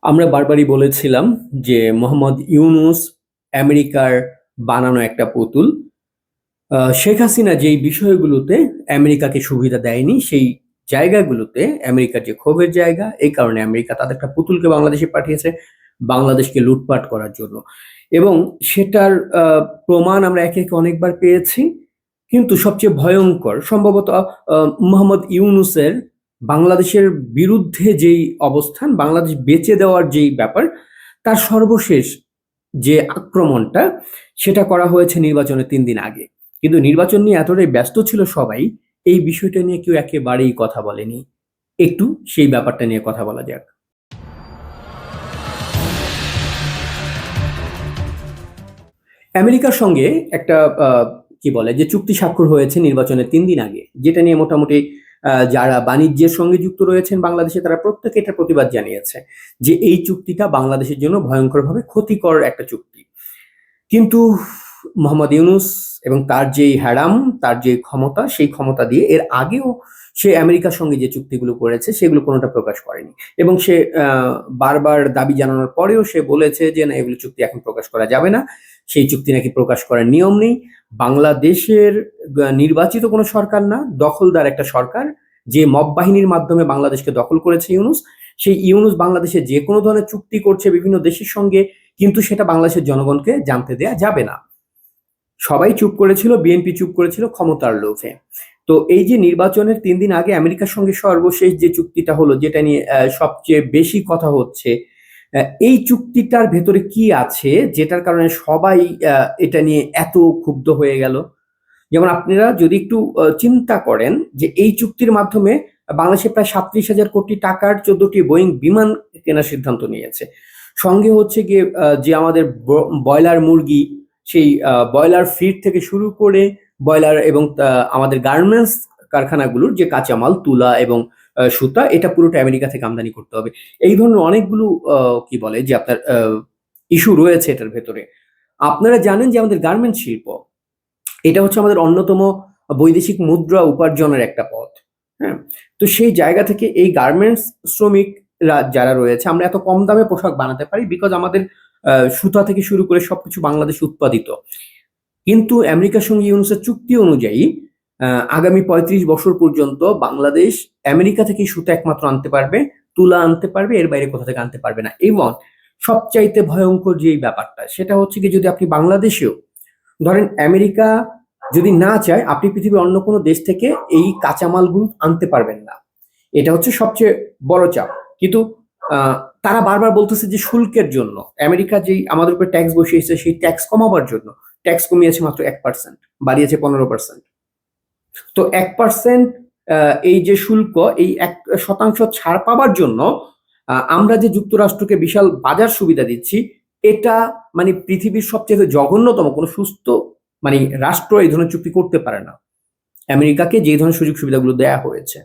আমরা বারবারই বলেছিলাম যে মোহাম্মদ ইউনূস আমেরিকার বানানো একটা পুতুল। শেখ হাসিনা যেই বিষয়গুলোতে আমেরিকাকে সুবিধা দেয়নি, সেই জায়গাগুলোতে আমেরিকার যে ক্ষোভের জায়গা, এই কারণে আমেরিকা তাদের একটা পুতুলকে বাংলাদেশে পাঠিয়েছে বাংলাদেশকে লুটপাট করার জন্য। এবং সেটার প্রমাণ আমরা একে একে অনেকবার পেয়েছি। কিন্তু সবচেয়ে ভয়ঙ্কর সম্ভবত মোহাম্মদ ইউনূসের বাংলাদেশের বিরুদ্ধে যেই অবস্থান, বাংলাদেশ বেচে দেওয়ার যেই ব্যাপার, তার সর্বশেষ যে আক্রমণটা সেটা করা হয়েছে নির্বাচনের ৩ দিন আগে। কিন্তু নির্বাচন নিয়ে এতটাই ব্যস্ত ছিল সবাই, এই বিষয়টা নিয়ে কেউ একেবারেই কথা বলেনি। একটু সেই ব্যাপারটা নিয়ে কথা বলা যাক। আমেরিকার সঙ্গে একটা কি বলে যে চুক্তি স্বাক্ষর হয়েছে নির্বাচনের ৩ দিন আগে, যেটা নিয়ে মোটামুটি যারা বাণিজ্যের সঙ্গে যুক্ত রয়েছেন বাংলাদেশে তারা প্রত্যেকে এটার প্রতিবাদ জানিয়েছে যে এই চুক্তিটা বাংলাদেশের জন্য ভয়ঙ্করভাবে ক্ষতিকর একটা চুক্তি। কিন্তু মোহাম্মদ ইউনূস এবং তার যেই হ্যাডাম, তার যে ক্ষমতা, সেই ক্ষমতা দিয়ে এর আগেও সে আমেরিকার সঙ্গে যে চুক্তিগুলো করেছে সেগুলো কোনোটা প্রকাশ করেনি। এবং সে বারবার দাবি জানানোর পরেও সে বলেছে যে না, এগুলো চুক্তি এখন প্রকাশ করা যাবে না, সেই চুক্তি নাকি প্রকাশ করার নিয়ম নেই। বাংলাদেশের নির্বাচিত কোনো সরকার না, দখলদার একটা সরকার, যে মব বাহিনীর মাধ্যমে বাংলাদেশকে দখল করেছে ইউনূস, সেই ইউনূস বাংলাদেশে যে কোনো ধরনের চুক্তি করছে বিভিন্ন দেশের সঙ্গে, কিন্তু সেটা বাংলাদেশের জনগণকে জানতে দেয়া যাবে না। সবাই চুপ করেছিল, বিএনপি চুপ করেছিল ক্ষমতার লোভে। তো এই যে নির্বাচনের ৩ দিন আগে আমেরিকার সঙ্গে সর্বশেষ যে চুক্তিটা হলো, যেটা নিয়ে সবচেয়ে বেশি কথা হচ্ছে, এই চুক্তিটার ভেতরে কি আছে যেটার কারণে সবাই এটা নিয়ে এত ক্ষুব্ধ হয়ে গেল? যেমন আপনারা যদি একটু চিন্তা করেন যে এই চুক্তির মাধ্যমে বাংলাদেশে প্রায় ৩৭,০০০ কোটি টাকার ১৪টি বোয়িং বিমান কেনার সিদ্ধান্ত নিয়েছে। সঙ্গে হচ্ছে গিয়ে যে আমাদের ব্রয়লার মুরগি, সেই ব্রয়লার ফিড থেকে শুরু করে ব্রয়লার এবং আমাদের গার্মেন্টস কারখানাগুলোর যে কাঁচামাল তুলা এবং সুতা, এটা পুরোটা আমেরিকা থেকে আমদানি করতে হবে। এই ধরনের অনেকগুলো কি বলে যে আপনার ইস্যু রয়েছে এটার ভেতরে। আপনারা জানেন যে আমাদের গার্মেন্টস শিল্প, এটা হচ্ছে আমাদের অন্যতম বৈদেশিক মুদ্রা উপার্জনের একটা পথ। হ্যাঁ? তো সেই জায়গা থেকে এই গার্মেন্টস শ্রমিকরা যারা রয়েছে, আমরা এত কম দামে পোশাক বানাতে পারি বিকজ আমাদের সুতা থেকে শুরু করে সবকিছু বাংলাদেশে উৎপাদিত। কিন্তু আমেরিকার সঙ্গে ইউনুসের চুক্তি অনুযায়ী আগামী ৩৫ বছর পর্যন্ত বাংলাদেশ আমেরিকা থেকেই সুতা একমাত্র আনতে পারবে, তুলা আনতে পারবে, এর বাইরে কোথা থেকে আনতে পারবে না। এবং সবচাইতে ভয়ঙ্কর যেই ব্যাপারটা, সেটা হচ্ছে কি, যদি আপনি বাংলাদেশেও ধরেন আমেরিকা যদি না চায়, আপনি পৃথিবীর অন্য কোনো দেশ থেকে এই কাঁচামালগুলো আনতে পারবেন না। এটা হচ্ছে সবচেয়ে বড় চাপ। কিন্তু তারা বারবার বলতেছে যে শুল্কের জন্য, আমেরিকা যেই আমাদের উপর ট্যাক্স বসিয়েছে সেই ট্যাক্স কমাবার জন্য। ট্যাক্স কমিয়েছে মাত্র ১%, বাড়িয়েছে ১৫%। তো ১% এই যে শুল্ক, এই ১% ছাড় পাবার জন্য আমরা যে যুক্তরাষ্ট্রকে বিশাল বাজার সুবিধা দিচ্ছি, এটা মানে পৃথিবীর সবচেয়ে জঘন্যতম কোনো সুস্থ মানে রাষ্ট্র এই ধরনের চুক্তি করতে পারে না আমেরিকাকে যে ধরনের সুযোগ সুবিধাগুলো দেয়া হয়েছে।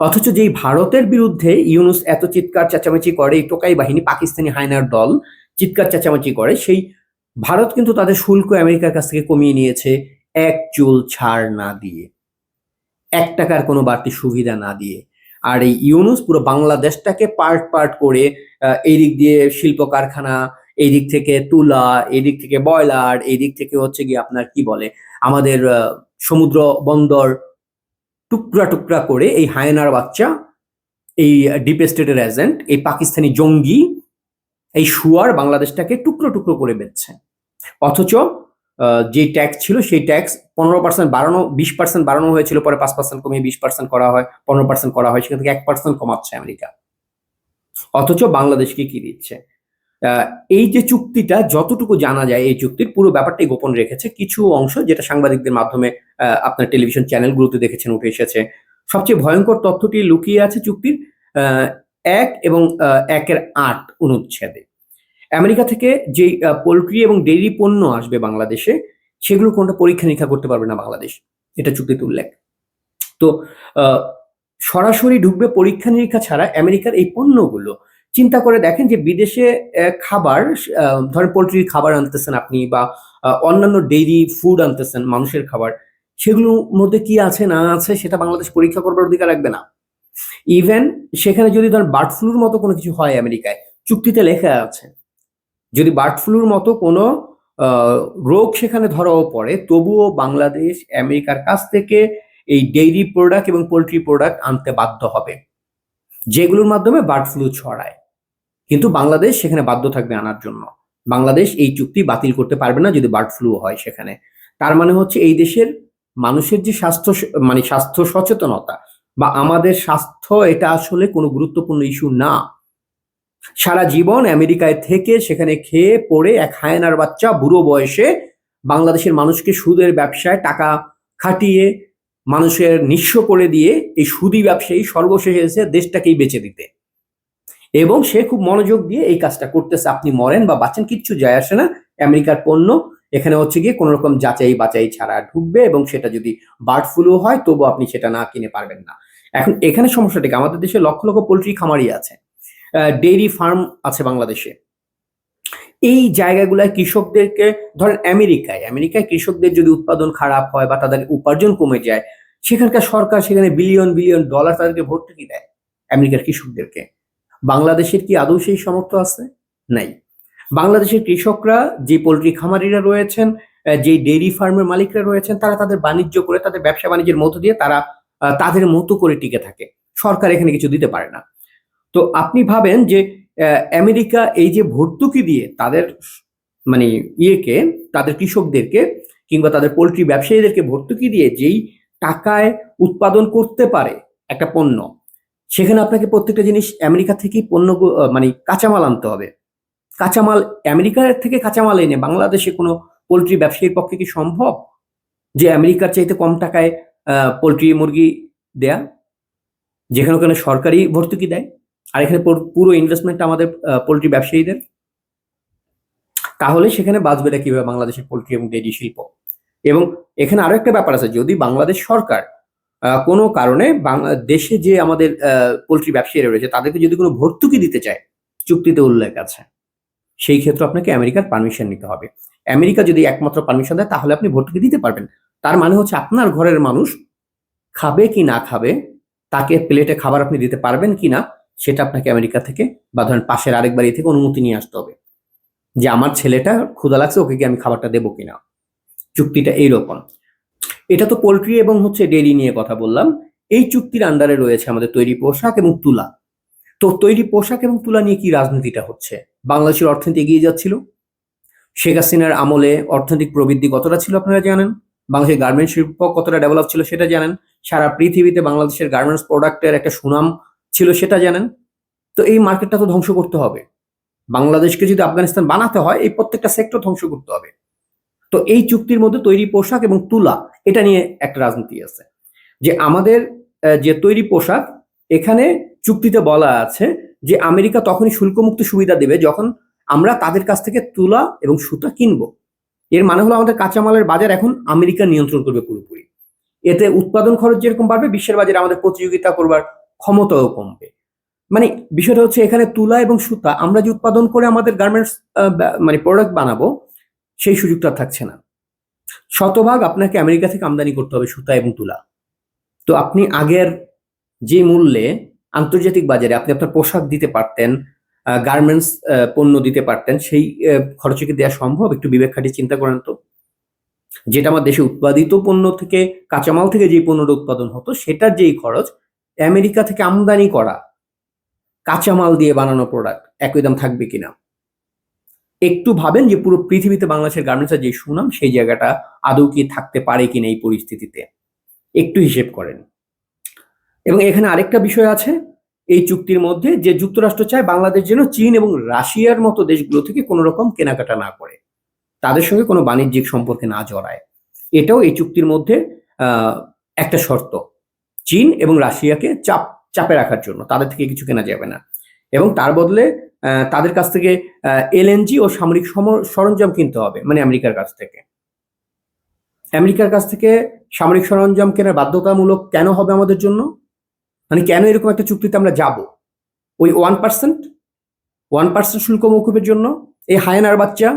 অথচ যেই ভারতের বিরুদ্ধে ইউনূস এত চিৎকার চেঁচামেচি করে, এই টোকাই বাহিনী, পাকিস্তানি হায়নার দল চিৎকার চেঁচামেচি করে, সেই ভারত কিন্তু তাদের শুল্ক আমেরিকার কাছ থেকে কমিয়ে নিয়েছে এক চুল ছাড় না দিয়ে, ৳১ কোনো বাড়তি সুবিধা না দিয়ে। আর এই ইউনূস পুরো বাংলাদেশটাকে পার্ট পার্ট করে এই দিক দিয়ে শিল্প কারখানা, এই দিক থেকে তুলা, এই দিক থেকে বয়লার, এই দিক থেকে হচ্ছে গিয়ে আপনার কি বলে আমাদের সমুদ্র বন্দর, টুকরা টুকরা করে এই হায়নার বাচ্চা, এই ডিপ স্টেটের এজেন্ট, এই পাকিস্তানি জঙ্গি, এই শুয়ার বাংলাদেশটাকে টুকরো টুকরো করে বেচছে। অথচ যে ট্যাক্স ছিল সেই ট্যাক্স 15% বাড়ানো, 20% বাড়ানো হয়েছিল, পরে 5% কমিয়ে 20% করা হয়, 15% করা হয়, সেখান থেকে 1% কমাচ্ছে আমেরিকা। অথচ বাংলাদেশকে কি দিচ্ছে? আহ, এই যে চুক্তিটা, যতটুকু জানা যায় এই চুক্তির পুরো ব্যাপারটাই গোপন রেখেছে। কিছু অংশ যেটা সাংবাদিকদের মাধ্যমে আপনার টেলিভিশন চ্যানেলগুলোতে দেখেছেন উঠে এসেছে। সবচেয়ে ভয়ঙ্কর তথ্যটি লুকিয়ে আছে চুক্তির ১ এবং ১-৮ অনুচ্ছেদে। আমেরিকা থেকে যে পোল্ট্রি এবং ডেইরি পণ্য আসবে বাংলাদেশে, সেগুলো কোনটা পরীক্ষা নিরীক্ষা করতে পারবে না বাংলাদেশ, এটা চুক্তিতে উল্লেখ। তো আহ, সরাসরি ঢুকবে পরীক্ষা নিরীক্ষা ছাড়া আমেরিকার এই পণ্যগুলো। চিন্তা করে দেখেন যে বিদেশে খাবার, ধরেন পোল্ট্রির খাবার আনতেছেন আপনি, বা অন্যান্য ডেইরি ফুড আনতেছেন, মানুষের খাবার, সেগুলোর মধ্যে কি আছে না আছে সেটা বাংলাদেশ পরীক্ষা করবার অধিকার রাখবে না। ইভেন সেখানে যদি ধর বার্ড ফ্লুর মতো কোনো কিছু হয় আমেরিকায়, চুক্তিতে লেখা আছে যদি বার্ড ফ্লুর মতো কোনো রোগ সেখানে ধরাও পড়ে, তবুও বাংলাদেশ আমেরিকার কাছ থেকে এই ডেইরি প্রোডাক্ট এবং পোল্ট্রি প্রোডাক্ট আনতে বাধ্য হবে, যেগুলোর মাধ্যমে বার্ড ফ্লু ছড়ায়। কিন্তু বাংলাদেশ সেখানে বাধ্য থাকবে আনার জন্য। বাংলাদেশ এই চুক্তি বাতিল করতে পারবে না যদি বার্ড ফ্লু হয় সেখানে। তার মানে হচ্ছে এই দেশের মানুষের যে স্বাস্থ্য সচেতনতা বা আমাদের স্বাস্থ্য, এটা আসলে কোনো গুরুত্বপূর্ণ ইস্যু না। সারা জীবন আমেরিকায় থেকে সেখানে খেয়ে পড়ে এক হায়নার বাচ্চা বুড়ো বয়সে বাংলাদেশের মানুষকে সুদের ব্যবসায় টাকা খাটিয়ে মানুষের নিঃস্ব করে দিয়ে এই সুদী ব্যবসায়ী সর্বশেষ এসে দেশটাকেই বেচে দিতে, এবং সে খুব মনোযোগ দিয়ে এই কাজটা করতেছে। আপনি মরেন বা বাঁচেন কিচ্ছু যায় আসে না, আমেরিকার পণ্য এখানে হচ্ছে গিয়ে কোনো রকম যাচাই বাচাই ছাড়া ঢুকবে, এবং সেটা যদি বার্ড ফ্লু হয় তবু আপনি সেটা না কিনে পারবেন না। এখন এখানে সমস্যাটা কি, আমাদের দেশে লক্ষ লক্ষ পোল্ট্রি খামারি আছে, ডেইরি ফার্ম আছে বাংলাদেশে। এই জায়গাগুলোয় কৃষকদেরকে, ধরেন আমেরিকায় কৃষকদের যদি উৎপাদন খারাপ হয় বা তাদের উপার্জন কমে যায়, সেখানকার সরকার সেখানে বিলিয়ন বিলিয়ন ডলার তাদেরকে ভর্তুকি দেয় আমেরিকার কৃষকদেরকে। বাংলাদেশের কি আদৌ সেই সামর্থ্য আছে? নাই। বাংলাদেশের কৃষকরা, যে পোল্ট্রি খামারিরা রয়েছেন, যে ডেইরি ফার্মের মালিকরা রয়েছেন, তারা তাদের বাণিজ্য করে, তাদের ব্যবসা বাণিজ্যের মধ্য দিয়ে তারা তাদের মতো করে টিকে থাকে। সরকার এখানে কিছু দিতে পারে না। তো আপনি ভাবেন যে আমেরিকা এই যে ভর্তুকি দিয়ে তাদের মানে তাদের কৃষকদেরকে কিংবা তাদের পোল্ট্রি ব্যবসায়ীদেরকে ভর্তুকি দিয়ে যেই টাকায় উৎপাদন করতে পারে একটা পণ্য, সেখানে আপনাকে প্রত্যেকটা জিনিস আমেরিকা থেকেই কাঁচামাল আনতে হবে। কাঁচামাল আমেরিকার থেকে কাঁচামাল এনে বাংলাদেশে কোনো পোল্ট্রি ব্যবসায়ীর পক্ষে কি সম্ভব যে আমেরিকার চাইতে কম টাকায় পোল্ট্রি মুরগি দেয়া, যেখানে ওখানে সরকারি ভর্তুকি দেয়, আর এখানে পুরো ইনভেস্টমেন্ট আমাদের পোল্ট্রি ব্যবসায়ীদের? তাহলে সেখানে বাঁচবেটা কিভাবে বাংলাদেশের পোল্ট্রি এবং ডেইরি শিল্প? এবং এখানে আরো একটা ব্যাপার আছে, যদি বাংলাদেশ সরকার কোনো কারণে বাংলাদেশে যে আমাদের পোল্ট্রি ব্যবসায়ীরা রয়েছে তাদেরকে যদি কোনো ভর্তুকি দিতে চায়, চুক্তিতে উল্লেখ আছে, সেই ক্ষেত্রে আপনাকে আমেরিকার পারমিশন নিতে হবে। আমেরিকা যদি একমাত্র পারমিশন দেয় তাহলে আপনি ভর্তুকি দিতে পারবেন। তার মানে হচ্ছে আপনার ঘরের মানুষ খাবে কি না খাবে, তাকে প্লেটে খাবার আপনি দিতে পারবেন কি না, সেটা আপনাকে আমেরিকা থেকে বা ধরেন পাশের আরেক বাড়ি থেকে অনুমতি নিয়ে আসতে হবে যে আমার ছেলেটা ক্ষুধা লাগছে, ওকে কি আমি খাবারটা দেবো কিনা। চুক্তিটা এইরকম। এটা তো পোল্ট্রি এবং ডেইরি নিয়ে কথা বললাম। এই চুক্তির আন্ডারে রয়েছে আমাদের তৈরি পোশাক এবং তুলা। তো তৈরি পোশাক এবং তুলা নিয়ে কি রাজনীতিটা হচ্ছে? বাংলাদেশের অর্থনীতি এগিয়ে যাচ্ছিল, শেখ হাসিনার আমলে অর্থনৈতিক প্রবৃদ্ধি কতটা ছিল আপনারা জানেন, বাংলাদেশের গার্মেন্টস শিল্প কতটা ডেভেলপ ছিল সেটা জানেন, সারা পৃথিবীতে বাংলাদেশের গার্মেন্টস প্রোডাক্টের একটা সুনাম ছিল সেটা জানেন। তো এই মার্কেটটা তো ধ্বংস করতে হবে। বাংলাদেশকে যদি আফগানিস্তান বানাতে হয়, এই প্রত্যেকটা সেক্টর ধ্বংস করতে হবে। তো এই চুক্তির মধ্যে তৈরি পোশাক এবং তুলা, এটা নিয়ে একটা রাজনীতি আছে যে আমাদের যে তৈরি পোশাক, এখানে চুক্তিতে বলা আছে যে আমেরিকা তখনই শুল্কমুক্ত সুবিধা দেবে যখন আমরা তাদের কাছ থেকে তুলা এবং সুতা কিনবো। এর মানে হলো আমাদের কাঁচামালের বাজার এখন আমেরিকা নিয়ন্ত্রণ করবে পুরোপুরি। এতে উৎপাদন খরচ যেরকম বাড়বে, বিশ্বের বাজারে আমাদের প্রতিযোগিতা করবার ক্ষমতাও কমবে। মানে বিষয়টা হচ্ছে এখানে তুলা এবং সুতা আমরা যে উৎপাদন করে আমাদের গার্মেন্টস প্রোডাক্ট বানাবো, সেই সুযোগটা থাকছে না। শতভাগ আপনাকে আমেরিকা থেকে আমদানি করতে হবে সুতা এবং তুলা। তো আপনি আগের যে মূল্যে আন্তর্জাতিক বাজারে আপনি আপনার পোশাক দিতে পারতেন, গার্মেন্টস পণ্য দিতে পারতেন, সেই খরচে কি দেওয়া সম্ভব? একটু বিবেক খাটিয়ে চিন্তা করেন তো। যেটা আমার দেশে উৎপাদিত পণ্য থেকে, কাঁচামাল থেকে যে পণ্যটা উৎপাদন হতো, সেটার যেই খরচ, আমেরিকা থেকে আমদানি করা কাঁচামাল দিয়ে বানানো প্রোডাক্ট একই দাম থাকবে কিনা। একটু ভাবেন যে পুরো পৃথিবীতে বাংলাদেশের গার্মেন্টসের যে সুনাম, সেই জায়গাটা আদৌ কি থাকতে পারে কিনা এই পরিস্থিতিতে, একটু হিসেব করেন। এবং এখানে আরেকটা বিষয় আছে এই চুক্তির মধ্যে, যে যুক্তরাষ্ট্র চায় বাংলাদেশ যেন চীন এবং রাশিয়ার মতো দেশগুলো থেকে কোনো রকম কেনাকাটা না করে, তাদের সঙ্গে কোনো বাণিজ্যিক সম্পর্কে না জড়ায়। এটাও এই চুক্তির মধ্যে একটা শর্ত, চীন এবং রাশিয়াকে চাপে রাখার জন্য তাদের থেকে কিছু কেনা যাবে না, এবং তার বদলে তাদের কাছ থেকে এলএনজি ও সামরিক সরঞ্জাম কিনতে হবে। মানে আমেরিকার কাছ থেকে সামরিক সরঞ্জাম কেনার বাধ্যতামূলক কেন হবে আমাদের জন্য? মানে কেন এরকম একটা চুক্তিতে আমরা যাব? ওই 1% শুল্ক মৌকুফের জন্য? এই হায়নার বাচ্চা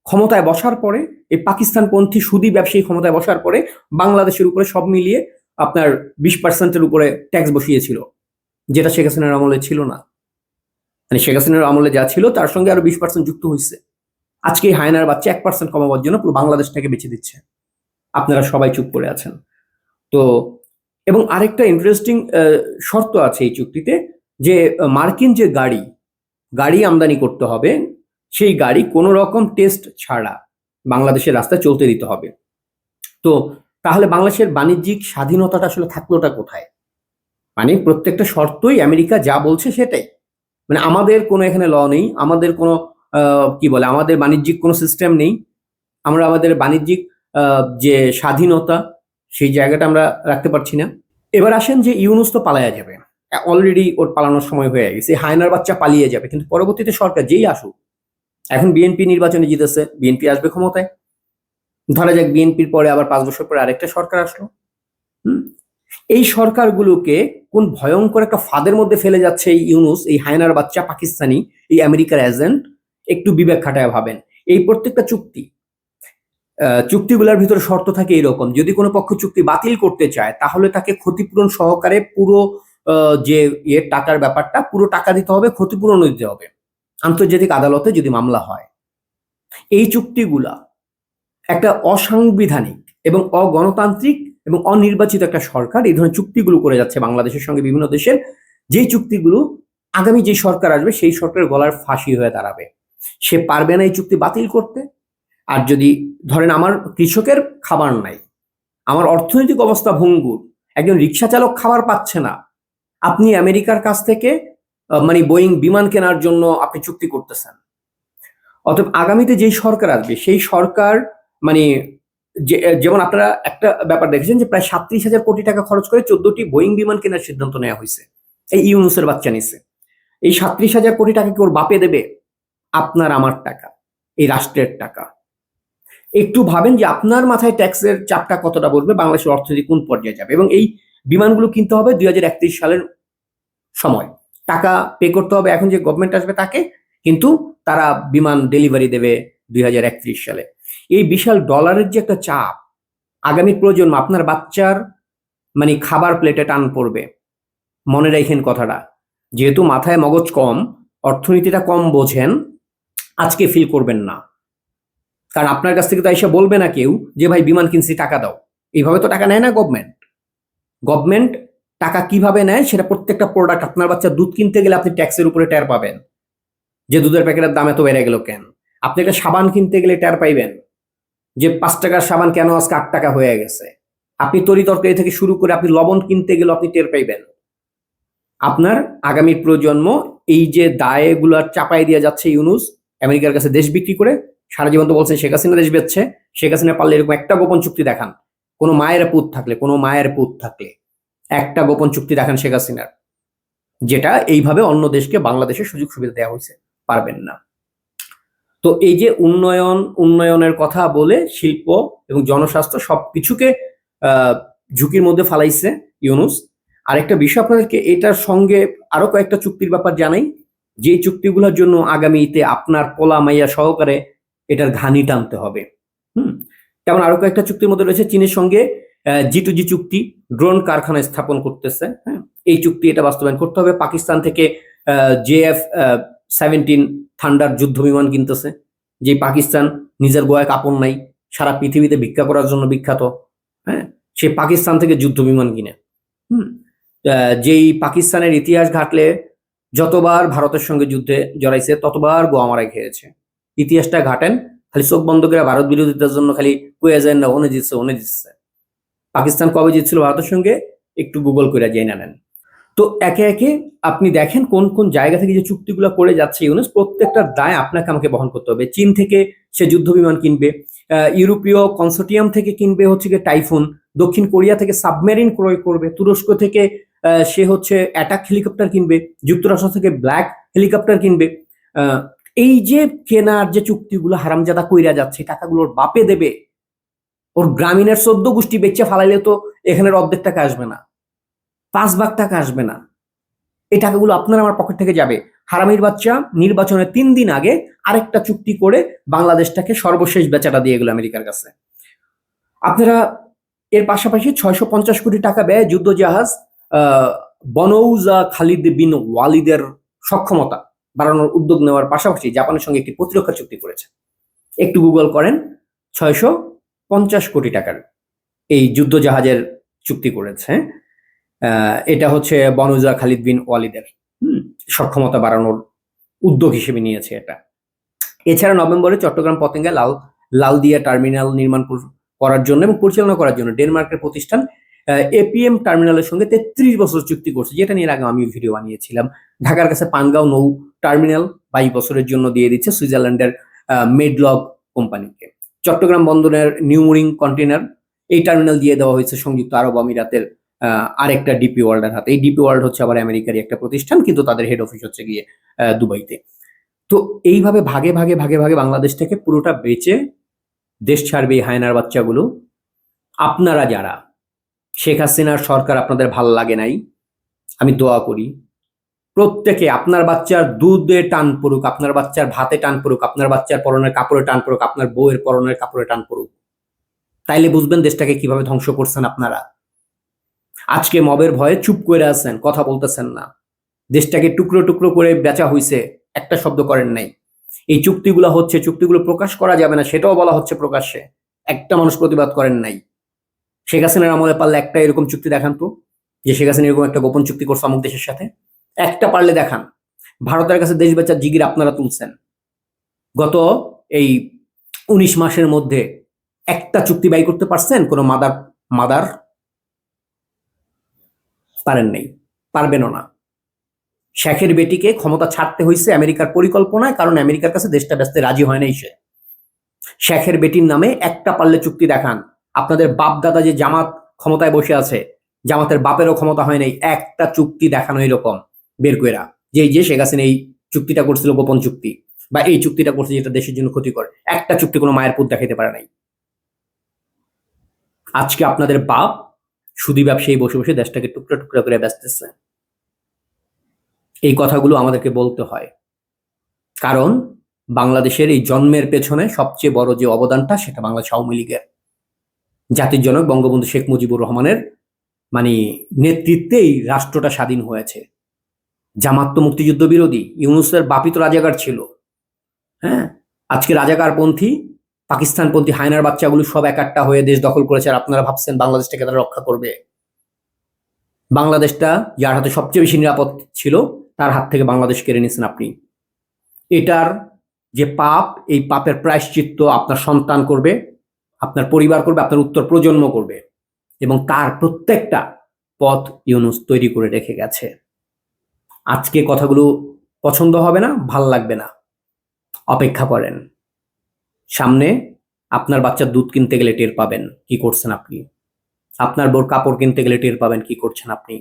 ক্ষমতায় বসার পরে, এই পাকিস্তানপন্থী সুদী ব্যবসায়ী ক্ষমতায় বসার পরে বাংলাদেশের উপরে সব মিলিয়ে আপনার 20%-এর উপরে ট্যাক্স বসিয়েছিল, যেটা শেখ হাসিনার আমলে ছিল না। মানে শেখ হাসিনার আমলে যা ছিল তার সঙ্গে আরো 20% যুক্ত হয়েছে। আজকে এই হায়নার বাচ্চা 1% কমাবার জন্য পুরো বাংলাদেশটাকে বেছে দিচ্ছে। আপনারা সবাই চুপ করে আছেন। তো এবং আরেকটা ইন্টারেস্টিং শর্ত আছে এই চুক্তিতে, যে মার্কিন যে গাড়ি আমদানি করতে হবে, সেই গাড়ি কোনো রকম টেস্ট ছাড়া বাংলাদেশের রাস্তায় চলতে দিতে হবে। তো তাহলে বাংলাদেশের বাণিজ্যিক স্বাধীনতাটা আসলে থাকলোটা কোথায়? মানে প্রত্যেকটা শর্তই আমেরিকা যা বলছে সেটাই, মানে আমাদের কোনো এখানে ল নেই, আমাদের কোনো কি বলে আমাদের বাণিজ্যিক কোনো সিস্টেম নেই, আমরা আমাদের বাণিজ্যিক যে স্বাধীনতা সেই জায়গাটা আমরা রাখতে পারছি না। এবার আসেন যে ইউনূস তো পালায়া যাবে, অলরেডি ওর পালানোর সময় হয়ে গেছে, হায়নার বাচ্চা পালিয়ে যাবে, কিন্তু পরবর্তীতে সরকার যেই আসুক, এখন বিএনপি নির্বাচনে জিতেছে, বিএনপি আসবে ক্ষমতায়, ধরা যাক বিএনপির পরে আবার 5 বছর পরে আরেকটা সরকার আসলো, এই সরকারগুলোকে কোন ভয়ঙ্কর একটা ফাঁদের মধ্যে ফেলে যাচ্ছে এই ইউনূস, এই হায়নার বাচ্চা পাকিস্তানি, এই আমেরিকার এজেন্ট। একটু বিবেক খাটায় ভাবেন, এই প্রত্যেকটা চুক্তিগুলোর ভিতরে শর্ত থাকে এরকম, যদি কোনো পক্ষ চুক্তি বাতিল করতে চায় তাহলে তাকে ক্ষতিপূরণ সহকারে পুরো যে টাকার ব্যাপারটা, পুরো টাকা দিতে হবে, ক্ষতিপূরণ দিতে হবে আন্তর্জাতিক আদালতে যদি মামলা হয়। এই চুক্তিগুলা একটা অসাংবিধানিক এবং অগণতান্ত্রিক এবং অনির্বাচিত একটা সরকার এই ধরনের চুক্তিগুলো করে যাচ্ছে বাংলাদেশের সঙ্গে বিভিন্ন দেশের, যেই চুক্তিগুলো আগামী যে সরকার আসবে সেই সরকারের গলার ফাঁসি হয়ে দাঁড়াবে। সে পারবে না এই চুক্তি বাতিল করতে। আর যদি ধরেন আমার কৃষকের খাবার নাই, আমার অর্থনৈতিক অবস্থা ভঙ্গুর, একজন রিক্সা চালক খাবার পাচ্ছে না, আপনি আমেরিকার কাছ থেকে মানে বোয়িং বিমান কেনার জন্য আপনি চুক্তি করতেছেন। অতএব আগামীতে যেই সরকার আসবে সেই সরকার মানে যেমন আপনারা একটা ব্যাপার দেখেছেন যে প্রায় 37,000 কোটি টাকা খরচ করে 14টি বোয়িং বিমান কেনার সিদ্ধান্ত নেওয়া হয়েছে, এই ইউনূসের বাচ্চা নিছে। এই 37,000 কোটি টাকা কি ওর বাপে দেবে? আপনার আমার টাকা, এই রাষ্ট্রের টাকা। একটু ভাবেন যে আপনার মাথায় ট্যাক্সের চাপটা কতটা পড়বে, বাংলাদেশের অর্থনীতি কোন পর্যায়ে যাবে। এবং এই বিমানগুলো কিনতে হবে 2031 সালের সময়, টাকা পে করতে হবে এখন যে গভর্নমেন্ট আসবে তাকে, কিন্তু তারা বিমান ডেলিভারি দেবে 2031 সালে। এই বিশাল ডলারের যে একটা চাপ, আগামী প্রজন্ম, আপনার বাচ্চার মানে খাবার প্লেটে টান পড়বে। মনে রাখেন কথাটা, যেহেতু মাথায় মগজ কম, অর্থনীতিটা কম বোঝেন, আজকে ফিল করবেন না, কারণ আপনার কাছ থেকে তো এসে বলবে না কেউ যে ভাই বিমান কিনছি টাকা দাও। এইভাবে তো টাকা নেয় না গভর্নমেন্ট টাকা কিভাবে নেয় সেটা প্রত্যেকটা প্রোডাক্ট, আপনার বাচ্চা দুধ কিনতে গেলে আপনি ট্যাক্সের উপরে টের পাবেন যে দুধের প্যাকেটের দাম এত বেড়ে গেল কেন। আপনি একটা সাবান কিনতে গেলে টের পাইবেন যে 5 টাকার সাবান কেন আজকে 8 টাকা হয়ে গেছে। আপনি তরি তরকারি থেকে শুরু করে আপনি লবণ কিনতে গেলে আপনি টের পাইবেন। আপনার আগামী প্রজন্ম এই যে দায়গুলো চাপাই দিয়ে যাচ্ছে ইউনূস আমেরিকার কাছে দেশ বিক্রি করে, সারা জীবন তো বলছেন শেখ হাসিনা দেশ বেচছে, শেখ হাসিনা পারলে এরকম একটা গোপন চুক্তি দেখান, কোনো মায়ের পুত থাকলে একটা গোপন চুক্তি দেখান শেখ হাসিনার, যেটা এইভাবে অন্য দেশকে বাংলাদেশের সুযোগ সুবিধা দেওয়া হয়েছে। পারবেন না। তো এই যে উন্নয়নের কথা বলে শিল্প এবং জনস্বাস্থ্য সবকিছুকে ঝুঁকির মধ্যে ফালাইছে ইউনূস। আরেকটা বিষয় আপনাদেরকে এটার সঙ্গে আরো কয়েকটা চুক্তির ব্যাপার জানাই, যে চুক্তিগুলোর জন্য আগামীতে আপনার পোলা মাইয়া সহকারে এটার ঘানি টানতে হবে। তেমন আরো কয়েকটা চুক্তির মধ্যে রয়েছে চীনের সঙ্গে G2G চুক্তি, ড্রোন কারখানা স্থাপন করতেছে, এই চুক্তি এটা বাস্তবায়ন করতে হবে। পাকিস্তান থেকে JF-17 থান্ডার যুদ্ধ বিমান কিনতেছে, যে পাকিস্তান নিজের গোয়ায় কাপড় নাই, সারা পৃথিবীতে ভিক্ষা করার জন্য বিখ্যাত, সে পাকিস্তান থেকে যুদ্ধ বিমান কিনে। যেই পাকিস্তানের ইতিহাস ঘাটলে যতবার ভারতের সঙ্গে যুদ্ধে জড়াইছে ততবার গোয়া মারাই খেয়েছে। ইতিহাসটা ঘাটেন, খালি চোখ বন্ধ করে ভারত বিরোধিতার জন্য খালি কয়ে যায় না ওনে জিতছে। পাকিস্তান কবে জিতছিল ভারতের সঙ্গে একটু গুগল করে জেনে নেন। তো একে একে আপনি দেখেন কোন কোন জায়গা থেকে যে চুক্তিগুলো করে যাচ্ছে ইউনূস, প্রত্যেকটার দায় আপনাকে আমাকে বহন করতে হবে। চীন থেকে সে যুদ্ধ বিমান কিনবে, ইউরোপীয় কনসোর্টিয়াম থেকে কিনবে হচ্ছে গিয়ে টাইফুন, দক্ষিণ কোরিয়া থেকে সাবমেরিন ক্রয় করবে, তুরস্ক থেকে সে হচ্ছে অ্যাটাক হেলিকপ্টার কিনবে, যুক্তরাষ্ট্র থেকে ব্ল্যাক হেলিকপ্টার কিনবে। এই যে কেনার যে চুক্তিগুলো হারামজাদা কইরা যাচ্ছে, টাকাগুলোর বাপে দেবে। ওর গ্রামীণের 14 গোষ্ঠী বেচে ফালাইলে তো এখানের অর্ধেক টাকা আসবে না, 5 ভাগ টাকা আসবে না। এই টাকাগুলো আপনার আমার পকেট থেকে যাবে। হারামির বাচ্চা নির্বাচনের 3 দিন আগে আরেকটা চুক্তি করে বাংলাদেশটাকে সর্বশেষ বেচাটা দিয়ে গেল আমেরিকার কাছে। আপনারা এর পাশাপাশি 650 কোটি টাকা ব্যয় যুদ্ধ জাহাজ বনৌজা খালিদ বিন ওয়ালিদের সক্ষমতা, বাড়ানোর উদ্যোগ নেওয়ার পাশাপাশি জাপানের সঙ্গে একটি প্রতিরক্ষা চুক্তি করেছে। একটু গুগল করেন, 650 কোটি টাকার এই যুদ্ধ জাহাজের চুক্তি করেছে। এটা হচ্ছে বনজা খালিদ বিন ওয়ালিদের সক্ষমতা বাড়ানোর উদ্যোগ হিসেবে নিয়েছে এটা। এছাড়া নভেম্বরে চট্টগ্রাম পতেঙ্গায় লালদিয়া টার্মিনাল নির্মাণ করার জন্য এবং পরিচালনা করার জন্য ডেনমার্কের প্রতিষ্ঠান এপিএম টার্মিনালের সঙ্গে 33 বছর চুক্তি করছে, যেটা নিয়ে আগে আমি ভিডিও বানিয়েছিলাম। ঢাকার কাছে পানগাঁও নৌ টার্মিনাল 22 বছরের জন্য দিয়ে দিচ্ছে সুইজারল্যান্ডের মেডলগ কোম্পানিকে। চট্টগ্রাম বন্দরের নিউমুরিং কন্টেনার এই টার্মিনাল দিয়ে দেওয়া হয়েছে সংযুক্ত আরব আমিরাতের আরেকটা ডিপি ওয়ার্ল্ডের হাতে। এই ডিপি ওয়ার্ল্ড হচ্ছে আবার আমেরিকারই একটা প্রতিষ্ঠান, কিন্তু তাদের হেড অফিস হচ্ছে গিয়ে দুবাইতে। তো এইভাবে ভাগে ভাগে ভাগে ভাগে বাংলাদেশ থেকে পুরোটা বেচে দেশ ছাড়বে এই হায়নার বাচ্চাগুলো। আপনারা যারা শেখ হাসিনার সরকার আপনাদের ভাল লাগে নাই, আমি দোয়া করি প্রত্যেকে আপনার বাচ্চার দুধে টান পড়ুক, আপনার বাচ্চার ভাতে টান পড়ুক, আপনার বাচ্চার পরনের কাপড়ে টান পড়ুক, আপনার বউয়ের পরনের কাপড়ে টান পড়ুক। তাইলে বুঝবেন দেশটাকে কিভাবে ধ্বংস করছেন আপনারা। আজকে মবের ভয়ে চুপ করে আছেন, কথা বলতেছেন না। দেশটাকে টুকরো টুকরো করে বেচা হইছে, একটা শব্দ করেন নাই। এই চুক্তিগুলো হচ্ছে, চুক্তিগুলো প্রকাশ করা যাবে না সেটাও বলা হচ্ছে প্রকাশ্যে, একটা মানুষ প্রতিবাদ করেন নাই। শেখ হাসিনার আমলে পারলে একটা এরকম চুক্তি দেখান তো, যে শেখ হাসিনা এরকম একটা গোপন চুক্তি করছে অমুক দেশের সাথে, একটা পারলে দেখান। ভারতের কাছে দেশ বেচার জিগির আপনারা তুলছেন। গত এই 19 মাসের মধ্যে একটা চুক্তি বাই করতে পারছেন কোনো মাদার? পারেন নাই, পারবেনও না। শেখের বেটিকে ক্ষমতা ছাড়তে হয়েছে আমেরিকার পরিকল্পনায়, কারণ আমেরিকার কাছে দেশটা বেচতে রাজি হয় নাই সে। শেখের বেটির নামে একটা পারলে চুক্তি দেখান। আপনাদের বাপ দাদা যে জামাত ক্ষমতায় বসে আছে, জামাতের বাপেরও ক্ষমতা হয় নাই, একটা চুক্তি দেখানো এরকম বের কইরা, যে শেখ হাসিনা এই চুক্তিটা করছিল গোপন চুক্তি, বা এই চুক্তিটা করছে যেটা দেশের জন্য ক্ষতিকর, একটা চুক্তি কোনো মায়ের পুত দেখাইতে পারে নাই। আজকে আপনাদের বাপ সুদী ব্যবসায়ী বসে বসে দেশটাকে টুকরা টুকরা করে বেচতেছে। এই কথাগুলো আমাদেরকে বলতে হয়, কারণ বাংলাদেশের এই জন্মের পেছনে সবচেয়ে বড় যে অবদানটা সেটা বাংলাদেশ আওয়ামী লীগের, জাতির জনক বঙ্গবন্ধু শেখ মুজিবুর রহমানের নেতৃত্বে এই রাষ্ট্রটা স্বাধীন হয়েছে। জামাত তো মুক্তিযুদ্ধ বিরোধী, ইউনূসের বাপই তো রাজাকার ছিল। হ্যাঁ, আজকে রাজাকারপন্থী পাকিস্তানপন্থী হায়নার বাচ্চাগুলো সব একাট্টা হয়ে দেশ দখল করেছে, আর আপনারা ভাবছেন বাংলাদেশটাকে তারা রক্ষা করবে। বাংলাদেশটা যার হাতে সবচেয়ে বেশি নিরাপদ ছিল তার হাত থেকে বাংলাদেশ কেড়ে নিয়েছেন আপনি। এটার যে পাপ, এই পাপের প্রায়শ্চিত্ত আপনার সন্তান করবে, আপনার পরিবার করবে, আপনার উত্তর প্রজন্ম করবে, এবং তার প্রত্যেকটা পথ ইউনূস তৈরি করে রেখে গেছে। আজকে কথাগুলো পছন্দ হবে না, ভাল লাগবে না, অপেক্ষা করেন। সামনে আপনার বাচ্চার দুধ কিনতে গেলে টের পাবেন কি করছেন আপনি, আপনার বোর কাপড় কিনতে গেলে টের পাবেন কি করছেন আপনি।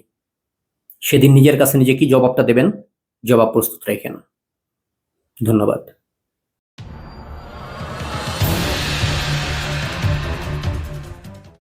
সেদিন নিজের কাছে নিজে কি জবাবটা দেবেন, জবাব প্রস্তুত রাখেন। ধন্যবাদ।